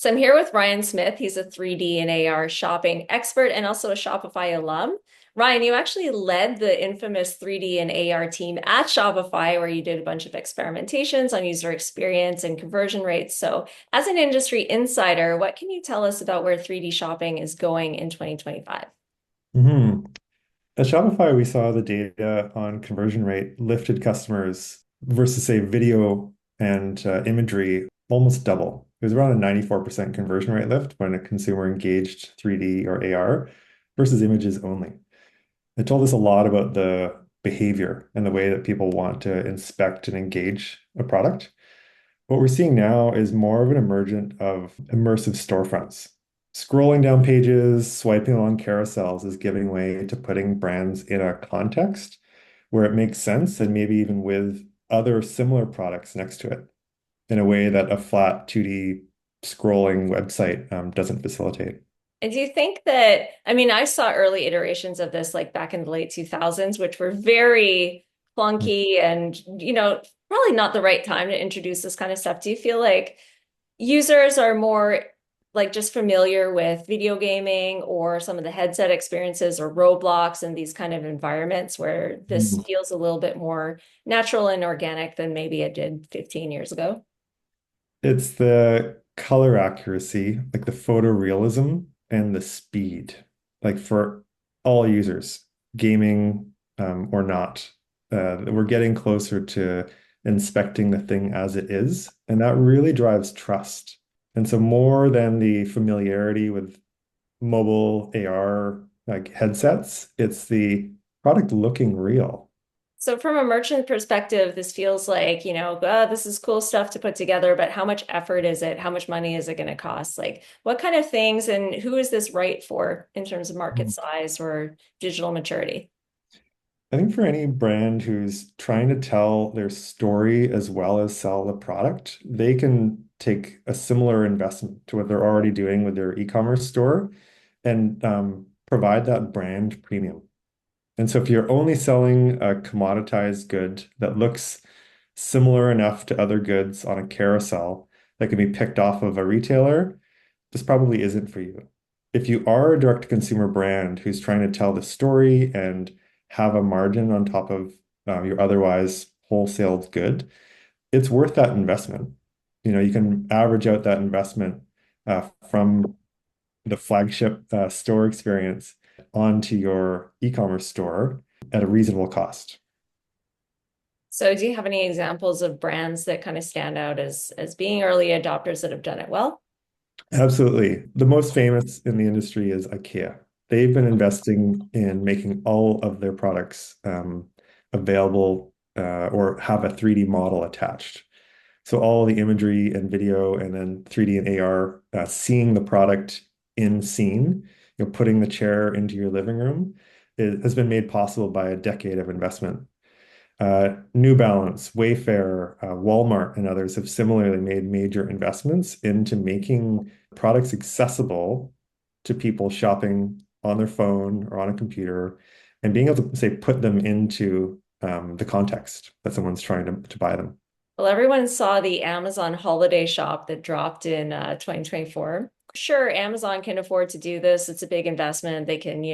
So I'm here with Ryan Smith. He's a 3D and AR shopping expert and also a Shopify alum. Ryan, you actually led the infamous 3D and AR team at Shopify, where you did a bunch of experimentations on user experience and conversion rates. So, as an industry insider, what can you tell us about where 3D shopping is going in 2025? hmm At Shopify, we saw the data on conversion rate lifted customers versus, say, video and imagery almost double. It was around a 94% conversion rate lift when a consumer engaged 3D or AR versus images only. It told us a lot about the behavior and the way that people want to inspect and engage a product. What we're seeing now is more of an emergent of immersive storefronts. Scrolling down pages, swiping along carousels is giving way to putting brands in a context where it makes sense and maybe even with other similar products next to it in a way that a flat 2D scrolling website doesn't facilitate. And do you think that, I mean, I saw early iterations of this like back in the late 2000s, which were very clunky and, probably not the right time to introduce this kind of stuff. Do you feel like users are more like just familiar with video gaming or some of the headset experiences or Roblox and these kind of environments where this Mhm. feels a little bit more natural and organic than maybe it did 15 years ago? It's the color accuracy, like the photorealism and the speed, like for all users, gaming or not. We're getting closer to inspecting the thing as it is, and that really drives trust. And so more than the familiarity with mobile AR like headsets, it's the product looking real. So from a merchant perspective, this feels like, this is cool stuff to put together, but how much effort is it? How much money is it going to cost? Like what kind of things and who is this right for in terms of market size or digital maturity? I think for any brand who's trying to tell their story as well as sell the product, they can take a similar investment to what they're already doing with their e-commerce store and provide that brand premium. And so if you're only selling a commoditized good that looks similar enough to other goods on a carousel that can be picked off of a retailer, this probably isn't for you. If you are a direct-to-consumer brand who's trying to tell the story and have a margin on top of your otherwise wholesaled good, it's worth that investment. You can average out that investment from the flagship store experience onto your e-commerce store at a reasonable cost. So do you have any examples of brands that kind of stand out as being early adopters that have done it well? Absolutely. The most famous in the industry is IKEA. They've been investing in making all of their products available or have a 3D model attached. So all the imagery and video and then 3D and AR, seeing the product in scene, putting the chair into your living room, it has been made possible by a decade of investment. New Balance, Wayfair, Walmart, and others have similarly made major investments into making products accessible to people shopping on their phone or on a computer and being able to, say, put them into the context that someone's trying to buy them. Well, everyone saw the Amazon holiday shop that dropped in 2024. Sure, Amazon can afford to do this. It's a big investment. They can,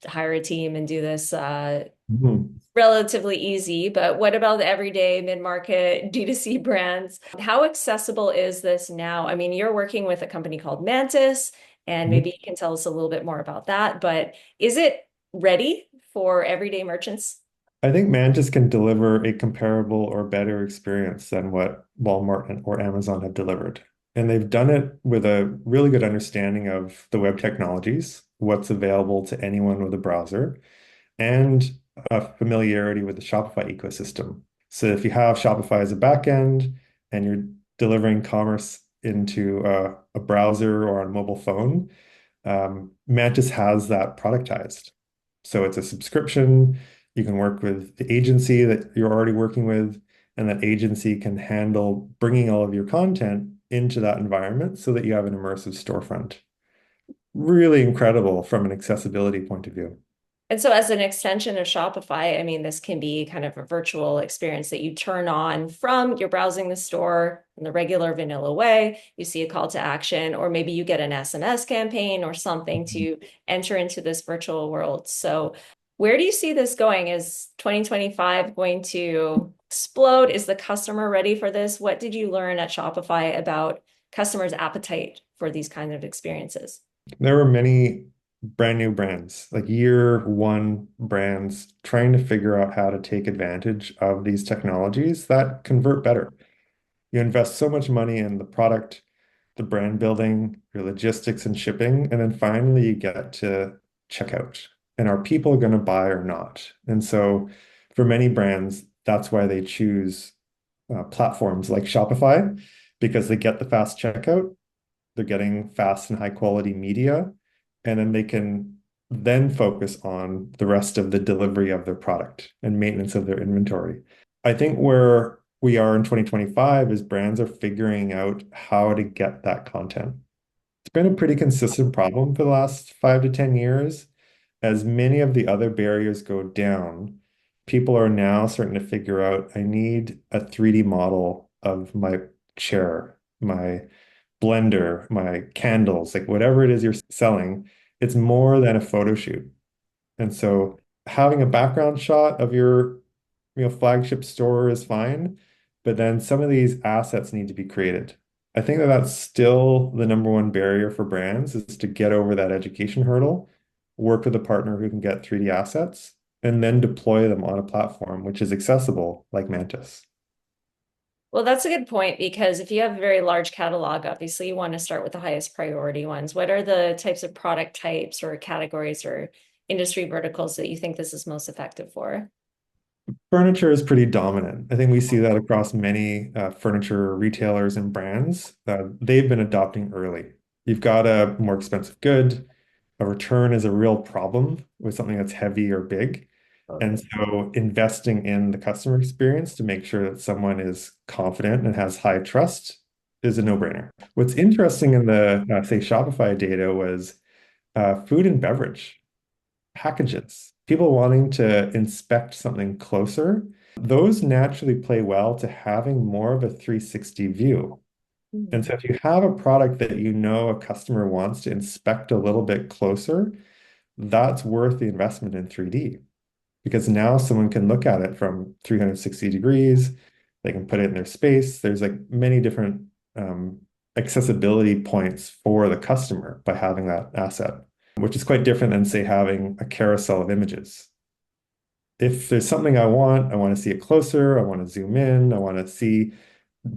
hire a team and do this Mhm. relatively easy. But what about the everyday mid-market D2C brands? How accessible is this now? I mean, you're working with a company called Mantis, and maybe you can tell us a little bit more about that. But is it ready for everyday merchants? I think Mantis can deliver a comparable or better experience than what Walmart or Amazon have delivered. And they've done it with a really good understanding of the web technologies, what's available to anyone with a browser, and a familiarity with the Shopify ecosystem. So if you have Shopify as a backend and you're delivering commerce into a browser or on a mobile phone, Mantis has that productized. So it's a subscription. You can work with the agency that you're already working with, and that agency can handle bringing all of your content into that environment so that you have an immersive storefront. Really incredible from an accessibility point of view. And so, as an extension of Shopify, I mean, this can be kind of a virtual experience that you turn on from you're browsing the store in the regular vanilla way. You see a call to action, or maybe you get an SMS campaign or something Mhm. to enter into this virtual world. So, where do you see this going? Is 2025 going to explode? Is the customer ready for this? What did you learn at Shopify about customers' appetite for these kinds of experiences? There were many brand new brands, like year one brands, trying to figure out how to take advantage of these technologies that convert better. You invest so much money in the product, the brand building, your logistics and shipping, and then finally you get to checkout. And are people going to buy or not? And so for many brands, that's why they choose platforms like Shopify because they get the fast checkout, they're getting fast and high quality media, and then they can then focus on the rest of the delivery of their product and maintenance of their inventory. I think where we are in 2025 is brands are figuring out how to get that content. It's been a pretty consistent problem for the last 5 to 10 years. As many of the other barriers go down, people are now starting to figure out I need a 3D model of my chair, my blender, my candles, like whatever it is you're selling. It's more than a photo shoot. And so having a background shot of your, flagship store is fine, but then some of these assets need to be created. I think that that's still the number one barrier for brands is to get over that education hurdle, work with a partner who can get 3D assets, and then deploy them on a platform which is accessible like Mantis. Well, that's a good point because if you have a very large catalog, obviously you want to start with the highest priority ones. What are the types of product types or categories or industry verticals that you think this is most effective for? Furniture is pretty dominant. I think we see that across many furniture retailers and brands. They've been adopting early. You've got a more expensive good. A return is a real problem with something that's heavy or big. And Totally. so investing in the customer experience to make sure that someone is confident and has high trust is a no-brainer. What's interesting in the, say, Shopify data was food and beverage packages, people wanting to inspect something closer, those naturally play well to having more of a 360 view. And Mhm. so if you have a product that you know a customer wants to inspect a little bit closer, that's worth the investment in 3D because now someone can look at it from 360 degrees. They can put it in their space. There's like many different um, accessibility points for the customer by having that asset, which is quite different than, say, having a carousel of images. If there's something I want to see it closer, I want to zoom in, I want to see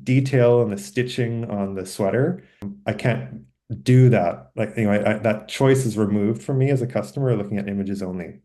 detail in the stitching on the sweater. I can't do that. Like, that choice is removed from me as a customer looking at images only.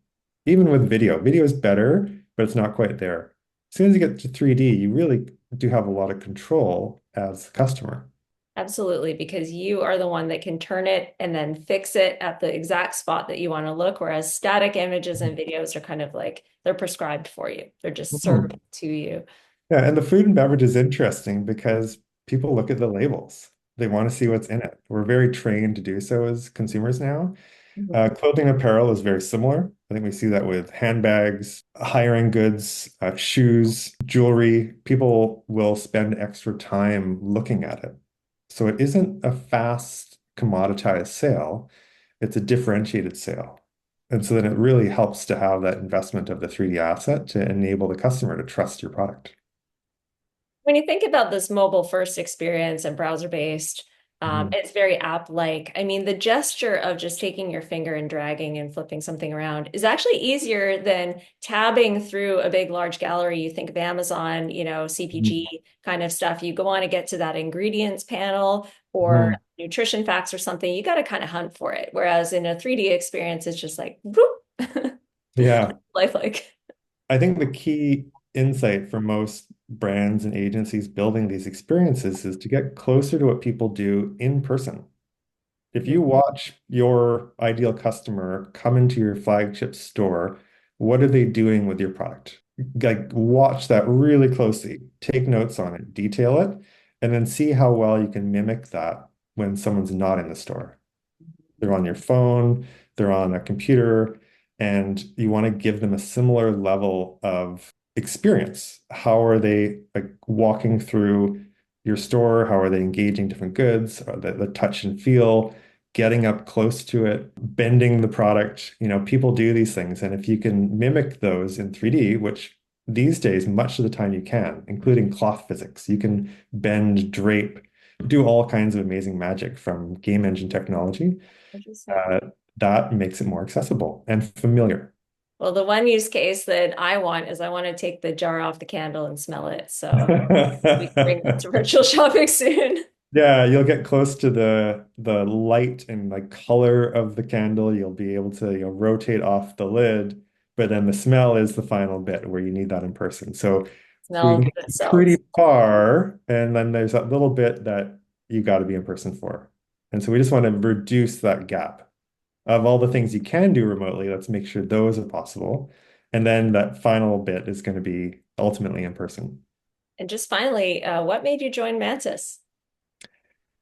Even with video, video is better, but it's not quite there. As soon as you get to 3D, you really do have a lot of control as a customer. Absolutely, because you are the one that can turn it and then fix it at the exact spot that you want to look, whereas static images and videos are kind of like they're prescribed for you. They're just served Mhm. to you. Yeah, and the food and beverage is interesting because people look at the labels. They want to see what's in it. We're very trained to do so as consumers now. Mhm. Clothing apparel is very similar. I think we see that with handbags, higher end goods, shoes, jewelry. People will spend extra time looking at it. So it isn't a fast, commoditized sale, it's a differentiated sale. And so then it really helps to have that investment of the 3D asset to enable the customer to trust your product. When you think about this mobile first experience and browser based, Mhm. it's very app like. I mean, the gesture of just taking your finger and dragging and flipping something around is actually easier than tabbing through a big, large gallery. You think of Amazon, Mhm. CPG kind of stuff. You go on to get to that ingredients panel or Mhm. nutrition facts or something. You got to kind of hunt for it. Whereas in a 3D experience, it's just like, whoop, Yeah. lifelike. I think the key insight for most brands and agencies building these experiences is to get closer to what people do in person. If you watch your ideal customer come into your flagship store, what are they doing with your product? Like, watch that really closely, take notes on it, detail it, and then see how well you can mimic that when someone's not in the store. They're on your phone, they're on a computer, and you want to give them a similar level of experience. How are they like walking through your store? How are they engaging different goods? The touch and feel, getting up close to it, bending the product. People do these things, and if you can mimic those in 3D, which these days, much of the time you can, including cloth physics, you can bend, drape, do all kinds of amazing magic from game engine technology. Interesting. Uh, that makes it more accessible and familiar. Well, the one use case that I want is I want to take the jar off the candle and smell it. So we can bring that to virtual shopping soon. Yeah, you'll get close to the light and like color of the candle. You'll be able to, rotate off the lid, but then the smell is the final bit where you need that in person. So we Smell can get that pretty sells. far, and then there's that little bit that you got to be in person for. And so we just want to reduce that gap. Of all the things you can do remotely, let's make sure those are possible. And then that final bit is going to be ultimately in person. And just finally, what made you join Mantis?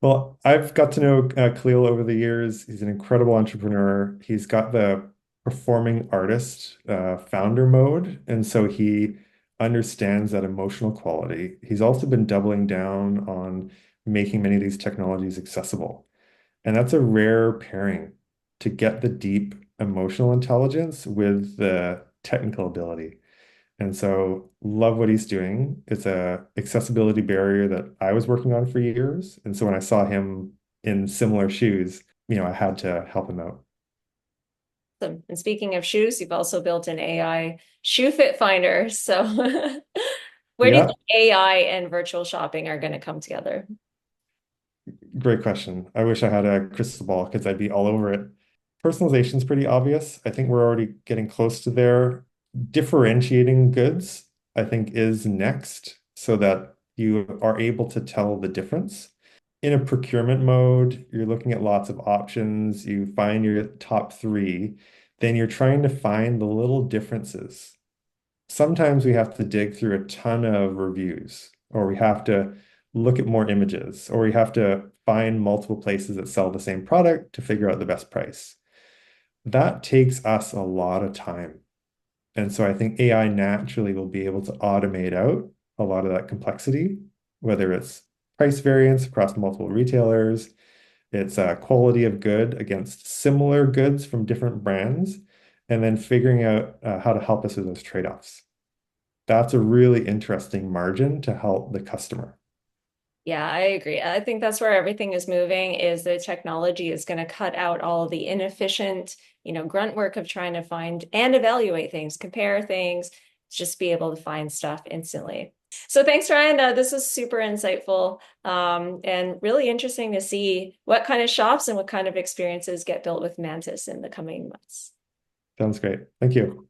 Well, I've got to know Khalil over the years. He's an incredible entrepreneur. He's got the performing artist founder mode, and so he understands that emotional quality. He's also been doubling down on making many of these technologies accessible. And that's a rare pairing to get the deep emotional intelligence with the technical ability. And so love what he's doing. It's a accessibility barrier that I was working on for years. And so when I saw him in similar shoes, I had to help him out. And speaking of shoes, you've also built an AI shoe fit finder. So where do you Yeah, think AI and virtual shopping are going to come together? great question. I wish I had a crystal ball because I'd be all over it. Personalization is pretty obvious. I think we're already getting close to there. Differentiating goods, I think, is next so that you are able to tell the difference. In a procurement mode, you're looking at lots of options. You find your top three, then you're trying to find the little differences. Sometimes we have to dig through a ton of reviews, or we have to look at more images, or we have to find multiple places that sell the same product to figure out the best price. That takes us a lot of time. And so I think AI naturally will be able to automate out a lot of that complexity, whether it's price variance across multiple retailers, it's quality of good against similar goods from different brands, and then figuring out how to help us with those trade-offs. That's a really interesting margin to help the customer. Yeah, I agree. I think that's where everything is moving is the technology is going to cut out all of the inefficient, grunt work of trying to find and evaluate things, compare things, just be able to find stuff instantly. So thanks, Ryan. This is super insightful, and really interesting to see what kind of shops and what kind of experiences get built with Mantis in the coming months. Sounds great. Thank you.